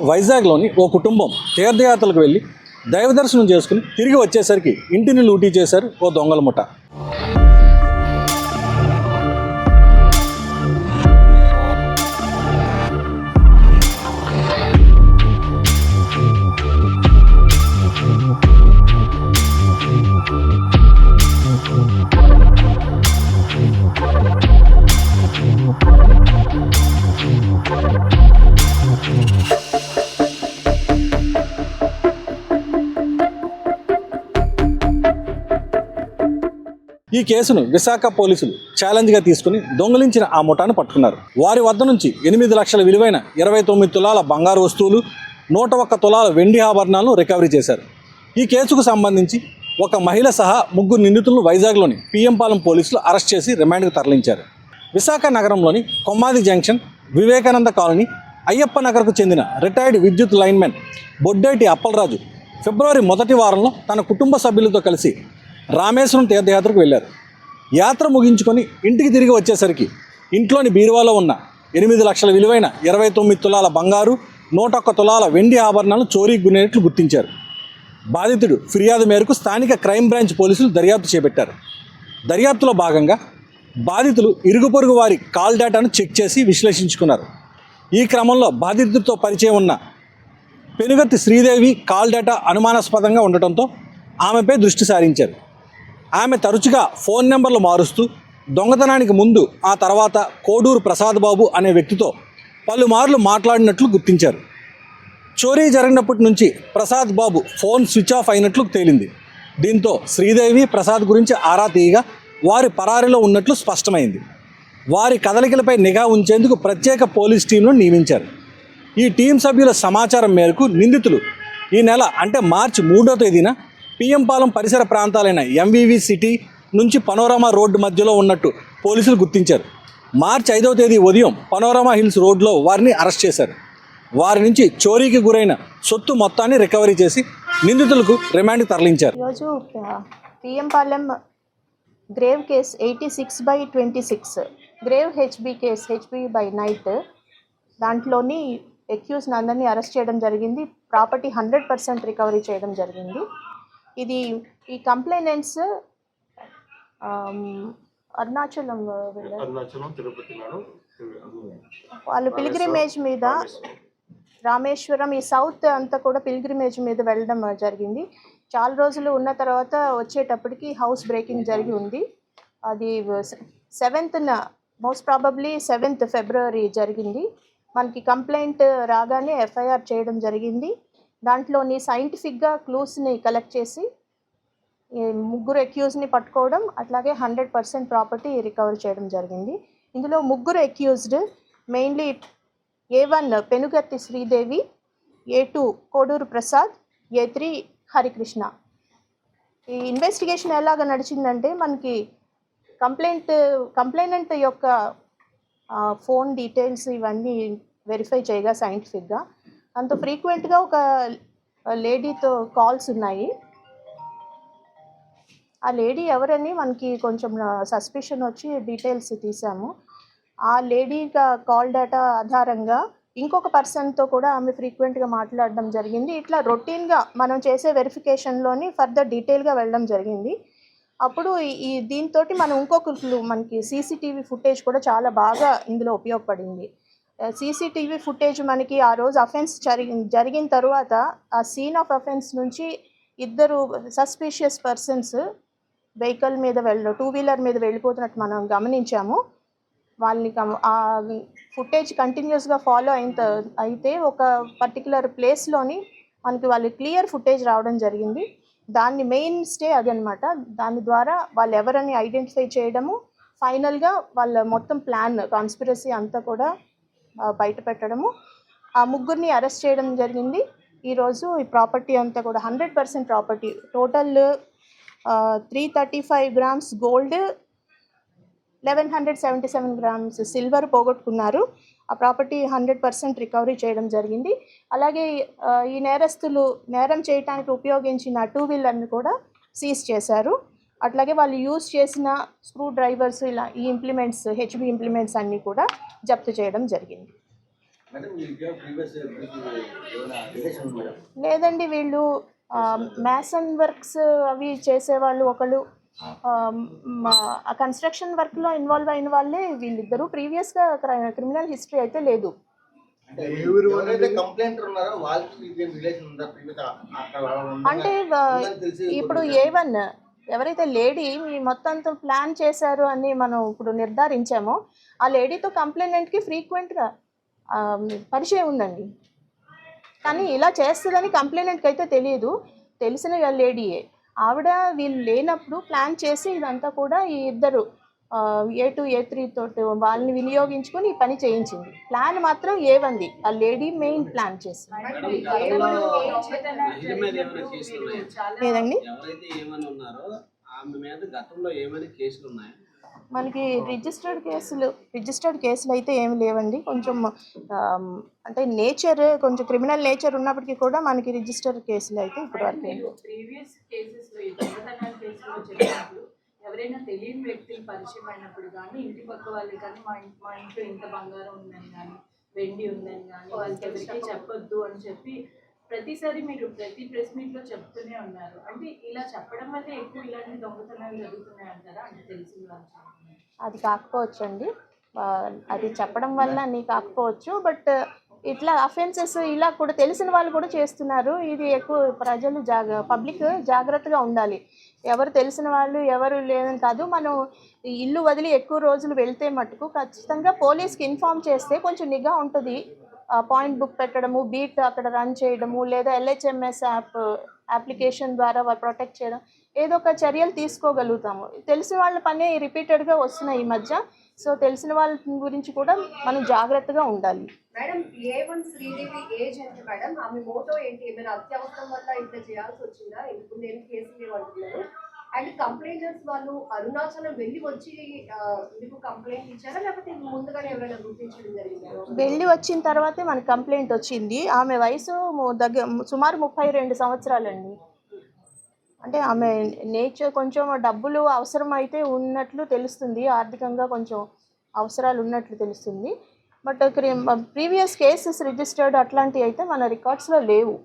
వైజాగ్లోని ఓ కుటుంబం తీర్థయాత్రలకు వెళ్ళి దైవ దర్శనం చేసుకుని తిరిగి వచ్చేసరికి ఇంటిని లూటీ చేశారు ఓ దొంగల ముఠ. ఈ కేసును విశాఖ పోలీసులు ఛాలెంజ్గా తీసుకుని దొంగిలించిన ఆ ముఠాను పట్టుకున్నారు. వారి వద్ద నుంచి 8 లక్షల విలువైన 29 తులాల బంగారు వస్తువులు, 101 తులాల వెండి ఆభరణాలను రికవరీ చేశారు. ఈ కేసుకు సంబంధించి ఒక మహిళ సహా 3 నిందితులను వైజాగ్లోని పిఎంపాలెం పోలీసులు అరెస్ట్ చేసి రిమాండ్కు తరలించారు. విశాఖ నగరంలోని కొమ్మాది జంక్షన్, వివేకానంద కాలనీ, అయ్యప్ప నగర్కు చెందిన రిటైర్డ్ విద్యుత్ లైన్మెన్ బొడ్డేటి అప్పలరాజు ఫిబ్రవరి మొదటి వారంలో తన కుటుంబ సభ్యులతో కలిసి రామేశ్వరం తీర్థయాత్రకు వెళ్ళారు. యాత్ర ముగించుకొని ఇంటికి తిరిగి వచ్చేసరికి ఇంట్లోని బీరువాలో ఉన్న 8 లక్షల విలువైన 29 తులాల బంగారు, 101 తులాల వెండి ఆభరణాలను చోరీకి గురైనట్లు గుర్తించారు. బాధితుడు ఫిర్యాదు మేరకు స్థానిక క్రైమ్ బ్రాంచ్ పోలీసులు దర్యాప్తు చేపట్టారు. దర్యాప్తులో భాగంగా బాధితులు ఇరుగు పొరుగు వారి కాల్ డేటాను చెక్ చేసి విశ్లేషించుకున్నారు. ఈ క్రమంలో బాధితుడితో పరిచయం ఉన్న పెనుగర్తి శ్రీదేవి కాల్ డేటా అనుమానాస్పదంగా ఉండటంతో ఆమెపై దృష్టి సారించారు. ఆమె తరచుగా ఫోన్ నెంబర్లు మారుస్తూ దొంగతనానికి ముందు ఆ తర్వాత కోడూరు ప్రసాద్ బాబు అనే వ్యక్తితో పలుమార్లు మాట్లాడినట్లు గుర్తించారు. చోరీ జరిగినప్పటి నుంచి Prasad Babu phone switch off అయినట్లు తేలింది. దీంతో శ్రీదేవి ప్రసాద్ గురించి ఆరా తీయగా వారి పరారీలో ఉన్నట్లు స్పష్టమైంది. వారి కదలికలపై నిఘా ఉంచేందుకు ప్రత్యేక పోలీస్ టీంను నియమించారు. ఈ టీం సభ్యుల సమాచారం మేరకు నిందితులు ఈ నెల అంటే మార్చి 3వ తేదీన పిఎంపాలెం పరిసర ప్రాంతాలైన ఎంవివి సిటీ నుంచి పనోరమా రోడ్డు మధ్యలో ఉన్నట్టు పోలీసులు గుర్తించారు. మార్చి 5వ తేదీ ఉదయం పనోరమా హిల్స్ రోడ్లో వారిని అరెస్ట్ చేశారు. వారి నుంచి చోరీకి గురైన సొత్తు మొత్తాన్ని రికవరీ చేసి నిందితులకు రిమాండ్కి తరలించారు. ఈరోజు PM Palem grave case 86/26 grave HB case HB/night దాంట్లోని అక్యూజ్ని అందరినీ అరెస్ట్ చేయడం జరిగింది. ప్రాపర్టీ 100% రికవరీ చేయడం జరిగింది. ఈ కంప్లైనెంట్స్ అరుణాచలం వాళ్ళు పిల్గ్రిమేజ్ మీద రామేశ్వరం ఈ సౌత్ అంతా కూడా పిల్గ్రిమేజ్ మీద వెళ్ళడం జరిగింది. చాలా రోజులు ఉన్న తర్వాత వచ్చేటప్పటికి హౌస్ బ్రేకింగ్ జరిగి ఉంది. అది 7th మోస్ట్ ప్రాబబ్లీ 7th ఫిబ్రవరి జరిగింది. మనకి కంప్లైంట్ రాగానే ఎఫ్ఐఆర్ చేయడం జరిగింది. దాంట్లోని సైంటిఫిక్గా క్లూస్ని కలెక్ట్ చేసి 3 అక్యూజ్ని పట్టుకోవడం, అట్లాగే 100% ప్రాపర్టీ రికవర్ చేయడం జరిగింది. ఇందులో 3 accused mainly A1 Penugarthi Sridevi, A2 Koduru Prasad, A3 Harikrishna. ఈ ఇన్వెస్టిగేషన్ ఎలాగ నడిచిందంటే మనకి కంప్లైనెంట్ యొక్క ఫోన్ డీటెయిల్స్ ఇవన్నీ వెరిఫై చేయగా సైంటిఫిక్గా అంత ఫ్రీక్వెంట్గా ఒక లేడీతో కాల్స్ ఉన్నాయి. ఆ లేడీ ఎవరని మనకి కొంచెం సస్పిషన్ వచ్చి డీటెయిల్స్ తీసాము. ఆ లేడీ కాల్ డేటా ఆధారంగా ఇంకొక పర్సన్తో కూడా ఆమె ఫ్రీక్వెంట్గా మాట్లాడడం జరిగింది. ఇట్లా రొటీన్గా మనం చేసే వెరిఫికేషన్లోని ఫర్దర్ డీటెయిల్గా వెళ్ళడం జరిగింది. అప్పుడు దీంతో మనం ఇంకొకరు మనకి సీసీటీవీ ఫుటేజ్ కూడా చాలా బాగా ఇందులో ఉపయోగపడింది. సీసీటీవీ ఫుటేజ్ మనకి ఆ రోజు అఫెన్స్ జరిగిన తర్వాత ఆ సీన్ ఆఫ్ అఫెన్స్ నుంచి 2 సస్పిషియస్ పర్సన్స్ వెహికల్ మీద 2 వీలర్ మీద వెళ్ళిపోతున్నట్టు మనం గమనించాము. వాళ్ళని ఆ ఫుటేజ్ కంటిన్యూస్గా ఫాలో అయితే ఒక పర్టికులర్ ప్లేస్లోని మనకి వాళ్ళు క్లియర్ ఫుటేజ్ రావడం జరిగింది. దాన్ని మెయిన్ స్టే అదనమాట. దాని ద్వారా వాళ్ళు ఎవరని ఐడెంటిఫై చేయడము, ఫైనల్గా వాళ్ళ మొత్తం ప్లాన్ కాన్స్పిరసీ అంతా కూడా బయట పెట్టడము, ఆ 3 అరెస్ట్ చేయడం జరిగింది. ఈరోజు ఈ ప్రాపర్టీ అంతా కూడా 100% property total 335 grams gold, 1177 grams silver పోగొట్టుకున్నారు. ఆ ప్రాపర్టీ 100% రికవరీ చేయడం జరిగింది. అలాగే ఈ నేరస్తులు నేరం చేయడానికి ఉపయోగించిన 2 వీలర్ని కూడా సీజ్ చేశారు. అట్లాగే వాళ్ళు యూజ్ చేసిన స్క్రూ డ్రైవర్స్ ఇలా ఈ ఇంప్లిమెంట్స్ HB ఇంప్లిమెంట్స్ అన్నీ కూడా జప్తు చేయడం జరిగింది. లేదండి, వీళ్ళు మ్యాసన్ వర్క్స్ అవి చేసేవాళ్ళు ఒకళ్ళు, కన్స్ట్రక్షన్ వర్క్లో ఇన్వాల్వ్ అయిన వాళ్ళే వీళ్ళిద్దరూ. ప్రీవియస్గా క్రిమినల్ హిస్టరీ అయితే లేదు. అంటే ఇప్పుడు A1 ఎవరైతే లేడీ మీ మొత్తంతో ప్లాన్ చేశారు అని మనం ఇప్పుడు నిర్ధారించామో ఆ లేడీతో కంప్లైంట్కి ఫ్రీక్వెంట్గా పరిచయం ఉందండి. కానీ ఇలా చేస్తుందని కంప్లైంట్కి అయితే తెలియదు. తెలిసిన లేడీయే ఆవిడ. వీళ్ళు లేనప్పుడు ప్లాన్ చేసి ఇదంతా కూడా ఈ ఇద్దరు A2 A3 తోటి వాళ్ళని వినియోగించుకొని ఈ పని చేయించింది. ప్లాన్ మాత్రం A1ది, ఆ లేడీ మెయిన్ ప్లాన్ చేసింది. లేదండి, మనకి రిజిస్టర్డ్ కేసులు అయితే ఏమి లేవండి. కొంచెం అంటే నేచర్ కొంచెం క్రిమినల్ నేచర్ ఉన్నప్పటికీ కూడా మనకి రిజిస్టర్ కేసులు అయితే ఇప్పుడు వరకు ఎవరైనా తెలియని వ్యక్తులు పరిచయం అయినప్పుడు కానీ ఇంటి పక్క వాళ్ళు కానీ మా ఇంట్లో ఇంత బంగారం ఉందని కానీ వెండి ఉందని కానీ వాళ్ళకి ఎవరికి చెప్పొద్దు అని చెప్పి ప్రతిసారి మీరు ప్రతి ప్రెస్ మీట్లో చెప్తూనే ఉన్నారు. అంటే ఇలా చెప్పడం వల్ల ఎక్కువ ఇలాంటి దొంగతనాలు జరుగుతున్నాయి అంటారా? అంటే తెలిసిన వాళ్ళు అది కాకపోవచ్చు అండి, అది చెప్పడం వల్ల నీ కాకపోవచ్చు. బట్ ఇట్లా అఫెన్సెస్ ఇలా కూడా తెలిసిన వాళ్ళు కూడా చేస్తున్నారు. ఇది ఎక్కువ ప్రజలు పబ్లిక్ జాగ్రత్తగా ఉండాలి. ఎవరు తెలిసిన వాళ్ళు ఎవరు లేదని కాదు, మనం ఇల్లు వదిలి ఎక్కువ రోజులు వెళ్తే మటుకు ఖచ్చితంగా పోలీస్కి ఇన్ఫామ్ చేస్తే కొంచెం నిఘా ఉంటుంది. పాయింట్ బుక్ పెట్టడము, బీట్ అక్కడ రన్ చేయడము, లేదా LHMS అప్లికేషన్ ద్వారా ప్రొటెక్ట్ చేయడం, ఏదో ఒక చర్యలు తీసుకోగలుగుతాము. తెలిసిన వాళ్ళ పనే రిపీటెడ్గా వస్తున్నాయి ఈ మధ్య. సో తెలిసిన వాళ్ళ గురించి కూడా మనం జాగ్రత్తగా ఉండాలి. మేడం, A1 శ్రీదేవి ఏజ్ ఎంత మేడం? ఆమె మోటో ఏంటి? ఏమైనా అత్యవసరం వల్ల ఇట్లా చేయాల్సి వచ్చిందా? ఇప్పుడు నేను కేసు లేవు అంటున్నారు. అండ్ కంప్లైంటర్స్ వాళ్ళు అరుణాచలం వెళ్ళి వచ్చి మీకు కంప్లైంట్ ఇచ్చారా, లేకపోతే ముందుగానే ఎవరైనా గుర్తించడం జరిగిందా? వెళ్ళి వచ్చిన తర్వాతే మనకు కంప్లైంట్ వచ్చింది. ఆమె వయసు సుమారు 32 సంవత్సరాలండి. అంటే ఆమె నేచర్ కొంచెం డబ్బులు అవసరం అయితే ఉన్నట్లు తెలుస్తుంది, ఆర్థికంగా కొంచెం అవసరాలు ఉన్నట్లు తెలుస్తుంది. బట్ ప్రీవియస్ కేసెస్ రిజిస్టర్డ్ అట్లాంటివి అయితే మన రికార్డ్స్లో లేవు.